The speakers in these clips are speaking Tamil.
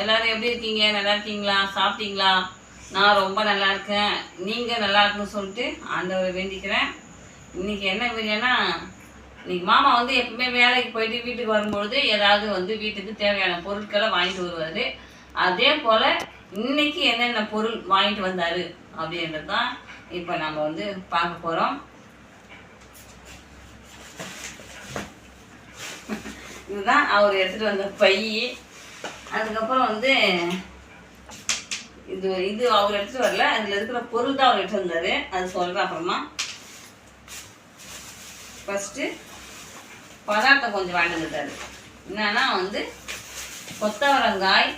எல்லாரும் எப்படி இருக்கீங்க? நல்லா இருக்கீங்களா? சாப்பிட்டீங்களா? நான் ரொம்ப நல்லா இருக்கேன். நீங்கள் நல்லா இருக்குன்னு சொல்லிட்டு ஆண்டவரை வேண்டிக்கிறேன். இன்றைக்கி என்ன வீடியோனா, இன்றைக்கி மாமா வந்து எப்பவுமே வேலைக்கு போயிட்டு வீட்டுக்கு வரும்பொழுது ஏதாவது வந்து வீட்டுக்கு தேவையான பொருட்களை வாங்கிட்டு வருவார். அதே போல் இன்றைக்கி என்னென்ன பொருள் வாங்கிட்டு வந்தார் அப்படின்றது தான் இப்போ நம்ம வந்து பார்க்க போகிறோம். இதுதான் அவர் எடுத்துகிட்டு வந்த பை. அதுக்கப்புறம் வந்து இது அவர் எடுத்துகிட்டு வரல, அதில் இருக்கிற பொருள் தான் அவர் எடுத்து வந்தார். அது சொல்கிறேன் அப்புறமா. ஃபஸ்ட்டு பதார்த்தம் கொஞ்சம் வாங்கிட்டு வந்துட்டார். என்னன்னா வந்து கொத்தவரங்காய்,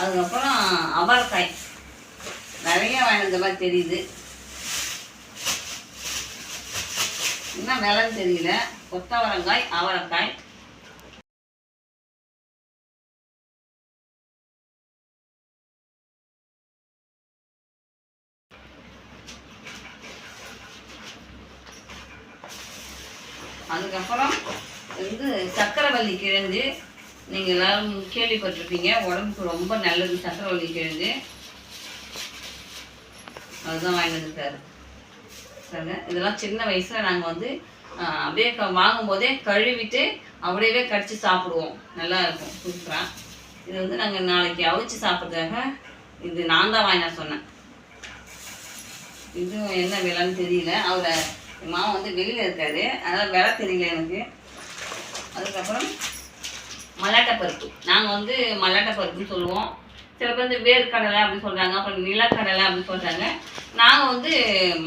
அதுக்கப்புறம் அவரைக்காய் நிறைய வாங்கிட்டு வந்த மாதிரி தெரியுது. என்ன விலைன்னு தெரியல. கொத்தவரங்காய், அவரைக்காய், அதுக்கப்புறம் வந்து சக்கரவள்ளி கிழங்கு. நீங்கள் எல்லோரும் கேள்விப்பட்டிருப்பீங்க, உடம்புக்கு ரொம்ப நல்லது சக்கரவள்ளி கிழங்கு. அதுதான் வாங்கி வந்துருக்காரு. சரி, இதெல்லாம் சின்ன வயசில் நாங்கள் வந்து அப்படியே வாங்கும்போதே கழுவிட்டு அப்படியே கடிச்சு சாப்பிடுவோம். நல்லா இருக்கும், சூப்பராக. இது வந்து நாங்கள் நாளைக்கு அவிச்சு சாப்பிட்றதுக்காக இது நான் தான் வாங்கினா சொன்னேன். இதுவும் என்ன விலைன்னு தெரியல. அவரை மாமா வந்து வெளியில் இருக்காரு, அதனால் விலை தெரியல எனக்கு. அதுக்கப்புறம் மல்லாட்டை பருப்பு. நாங்கள் வந்து மல்லாட்டை பருப்புன்னு சொல்லுவோம். சில பேர் வந்து வேர்க்கடலை அப்படின்னு சொல்கிறாங்க, அப்புறம் நிலக்கடலை அப்படின்னு சொல்கிறாங்க. நாங்கள் வந்து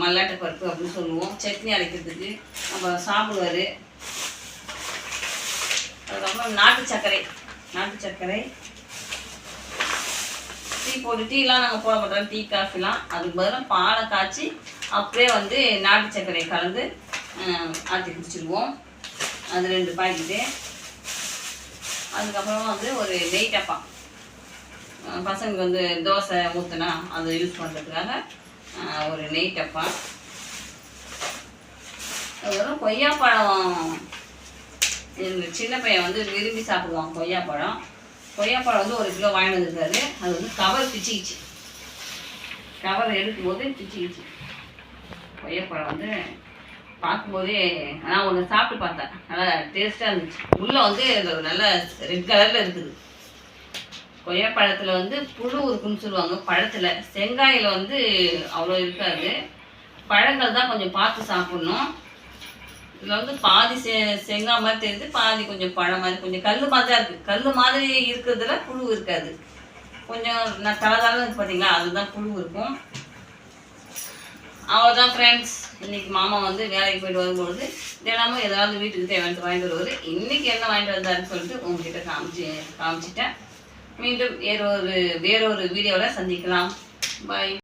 மல்லாட்டை பருப்பு அப்படின்னு சொல்லுவோம். சட்னி அரைக்கிறதுக்கு அப்புறம் சாப்பிடுவார். அதுக்கப்புறம் நாட்டு சர்க்கரை. டீ போட்டு, டீலாம் நாங்கள் போட மாட்டோம், டீ காஃபிலாம். அதுக்கு பதிலாக பாலை காய்ச்சி அப்படியே வந்து நாட்டு சர்க்கரை கலந்து ஆற்றி குடிச்சிடுவோம். அது 2 பாக்கெட்டு. அதுக்கப்புறமா வந்து ஒரு நெய் டப்பா, பசங்களுக்கு வந்து தோசை ஊற்றினா அதை யூஸ் பண்ணுறதுக்காக ஒரு நெய் டப்பா. அதுக்கப்புறம் கொய்யாப்பழம். எங்கள் சின்ன பையன் வந்து விரும்பி சாப்பிடுவான் கொய்யாப்பழம் வந்து 1 கிலோ வாங்கிட்டு வந்துருக்காரு. அது வந்து கவர் பிச்சுக்கிச்சு. கவர் எடுக்கும்போது பிச்சுக்கிச்சு. கொய்யாப்பழம் வந்து பார்க்கும்போதே நான் ஒன்று சாப்பிட்டு பார்த்தேன், நல்லா டேஸ்ட்டாக இருந்துச்சு. உள்ளே வந்து நல்லா ரெட் கலரில் இருக்குது. கொய்யாப்பழத்தில் வந்து புழு இருக்குன்னு சொல்லுவாங்க. பழத்தில், செங்காயில் வந்து அவ்வளோ இருக்காது. பழங்கள் தான் கொஞ்சம் பார்த்து சாப்பிட்ணும். இதில் வந்து பாதி செங்காய் மாதிரி தெரியுது, பாதி கொஞ்சம் பழம் மாதிரி, கொஞ்சம் கல் மாதிரி தான் இருக்குது. கல் மாதிரி இருக்கிறதுல புழு இருக்காது. கொஞ்சம் நான் தளதளன்னு இருக்குது பார்த்தீங்களா, அதுதான் புழு இருக்கும். அவ்வளோதான் ஃப்ரெண்ட்ஸ். இன்றைக்கி மாமா வந்து வேலைக்கு போய்ட்டு வரும்பொழுது தினமும் ஏதாவது வீட்டுக்கு தேவையான வாங்கிட்டு வருவார். இன்றைக்கி என்ன வாங்கிட்டு வந்தாருன்னு சொல்லிட்டு உங்ககிட்ட காமிச்சிட்டேன். மீண்டும் வேறொரு வீடியோவில் சந்திக்கலாம். பாய்.